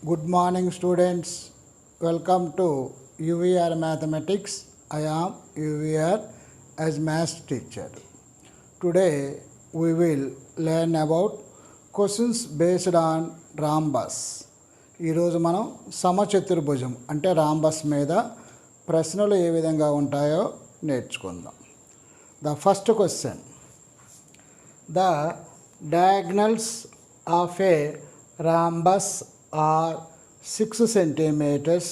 Good morning, students. Welcome to UVR Mathematics. I am UVR as math teacher. Today we will learn about questions based on rhombus. ఈరోజు మనం సమచతుర్భుజం అంటే rhombus మీద ప్రశ్నలు ఏ విధంగా ఉంటాయో నేర్చుకుందాం. The first question, the diagonals of a rhombus are 6 centimeters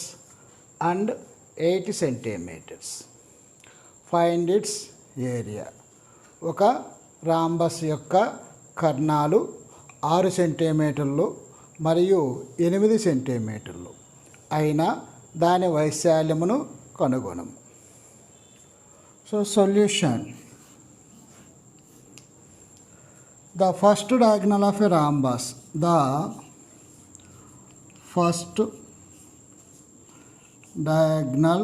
and 8 centimeters. Find its area. ఒక rhombus యొక్క కర్ణాలు 6 సెంటీమీటర్లు మరియు 8 సెంటీమీటర్లు అయిన దాని వైశాల్యమును కనుగొనము. So solution. The first diagonal of a rhombus. The first diagonal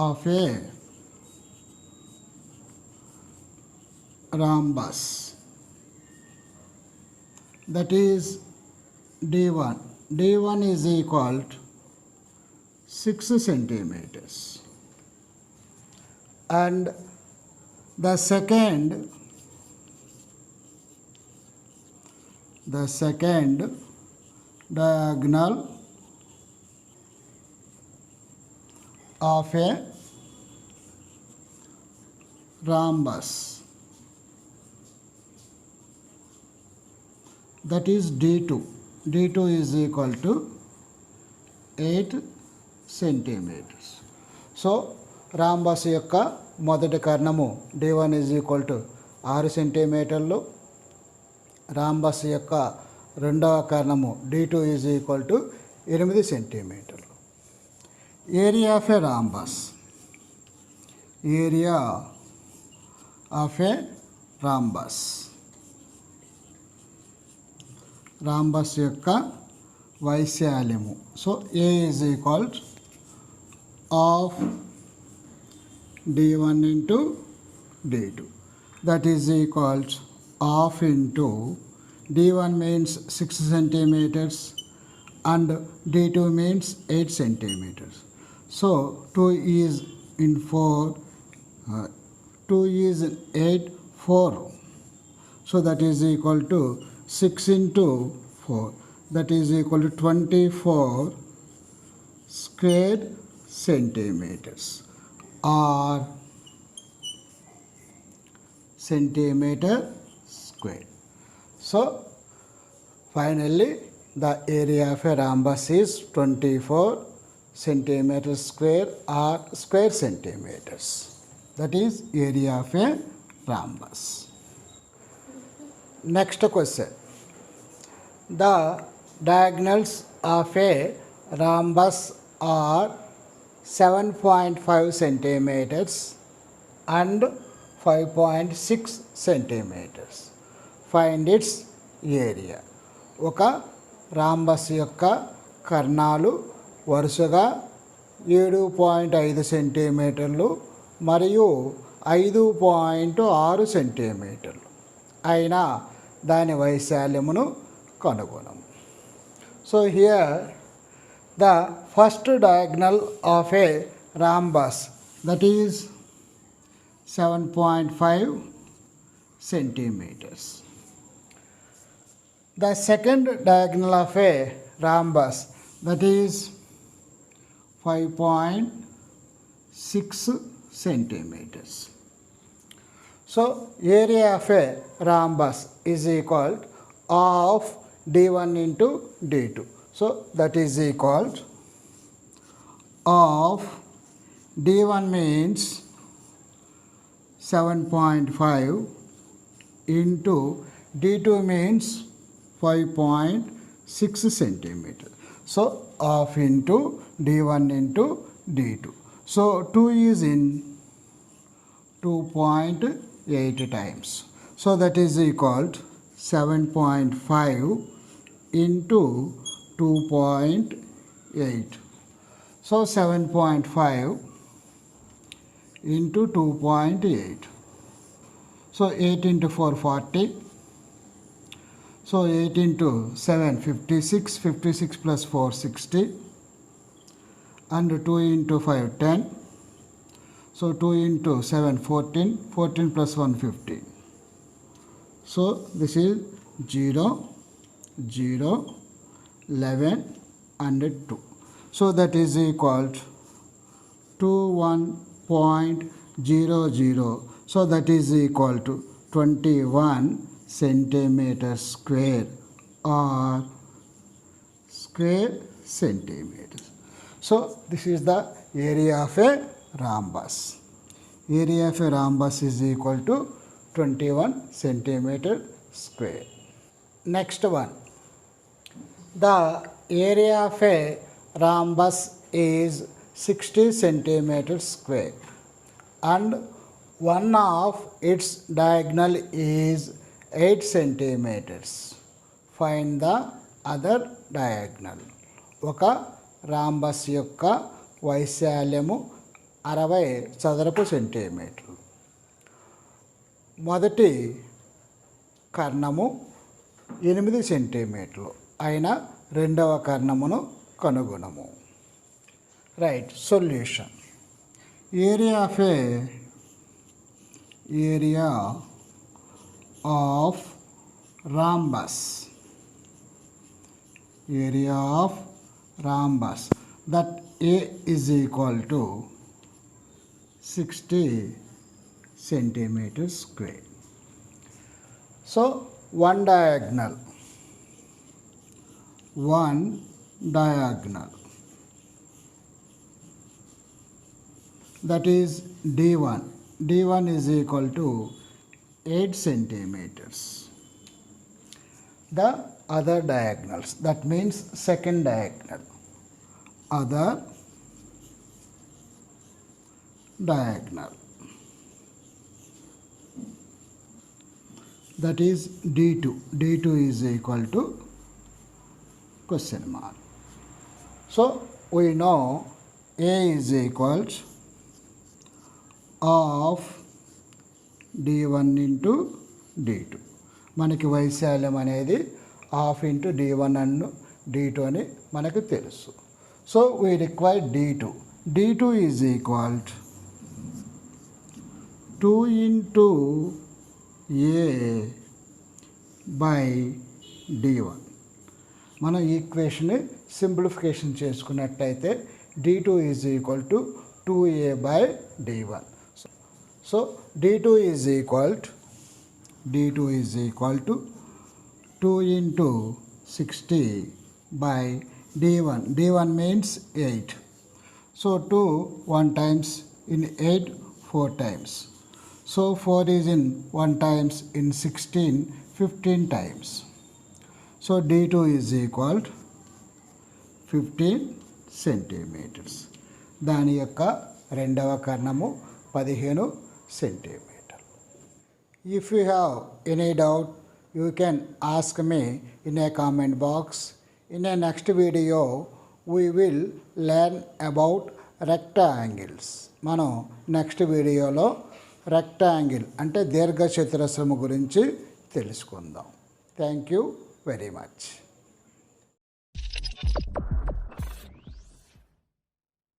of a rhombus, that is D1. D1 is equal to 6 centimeters. And the second diagonal of a rhombus, that is D2. D2 is equal to 8 centimeters. So rhombus యొక్క మొదటి కర్ణము D1 is equal to 6 సెంటీమీటర్లు. Rhombus యొక్క రెండవ కర్ణము D2 is equal to 8 సెంటీమీటర్లు. Area of a rhombus. Area of a rhombus. Rhombus యొక్క వైశాల్యము. So A is equal of D1 into D2, that is equal to half into D1 means 6 centimeters and D2 means 8 centimeters. So 2 is in 4, 2 is in 8, 4. So that is equal to 6 into 4, that is equal to 24 square centimeters or centimeter square. So finally the area of a rhombus is 24 centimeters square or square centimeters. That is area of a rhombus. Next question. The diagonals of a rhombus are 7.5 centimeters and 5.6 centimeters. Find its area. ఒక rhombus యొక్క కర్ణాలు వరుసగా 7.5 సెంటీమీటర్లు మరియు 5.6 సెంటీమీటర్లు అయిన దాని వైశాల్యమును కనుగొనము. So here the first diagonal of a rhombus, that is 7.5 centimeters. The second diagonal of a rhombus, that is 5.6 centimeters. So area of a rhombus is equal of D1 into D2. So that is equal of D1 means 7.5 into D2 means 5.6 centimeter. So half into D1 into D2. So 2 is in 2.8 times. So that is equal to 7.5 into 2.8. So 7.5 into 2.8. So 8 into 4, 40. So 8 into 7, 56, 56 plus 4, 60, and 2 into 5, 10. So 2 into 7, 14, 14 plus 1, 15. So this is 0, 0, 11 and 2. So that is equal to 21.00. So that is equal to 21 centimeters square or square centimeters. So this is the area of a rhombus. Area of a rhombus is equal to 21 centimeter square. Next one. The area of a rhombus is 60 centimeters square and one of its diagonal is 8 centimeters. Find the other diagonal. ఒక rhombus యొక్క వైశాల్యము 60 చదరపు సెంటీమీటర్లు. మొదటి కర్ణము 8 సెంటీమీటర్లు అయిన రెండవ కర్ణమును కనుగొనము. Right. Solution. Area of rhombus. Area of rhombus, that A is equal to 60 centimeters square. So one diagonal that is D1. D1 is equal to 8 centimeters. The other diagonals, that means second diagonal, other diagonal, that is D2. D2 is equal to question mark. So we know A is equal to of D1 into D2. మనకి వైశాల్యం అనేది half into D1 and D2 అని మనకు తెలుసు. So we require D2. D2 is equal 2 into A by D1. మనం equation simplification చేసుకున్నట్లయితే D2 is equal to 2A by D1. So D2 is equal to 2 into 60 by D1. D1 means 8. So 2 1 times in 8 4 times. So 4 is in 1 times in 16 15 times. So D2 is equal to 15 centimeters. దాని యొక్క రెండవ కర్ణము 15 centimeter. If you have any doubt, you can ask me in a comment box. In a next video, we will learn about rectangles. మనం next వీడియోలో rectangle అంటే దీర్ఘచతురస్రము గురించి తెలుసుకుందాం. Thank you very much.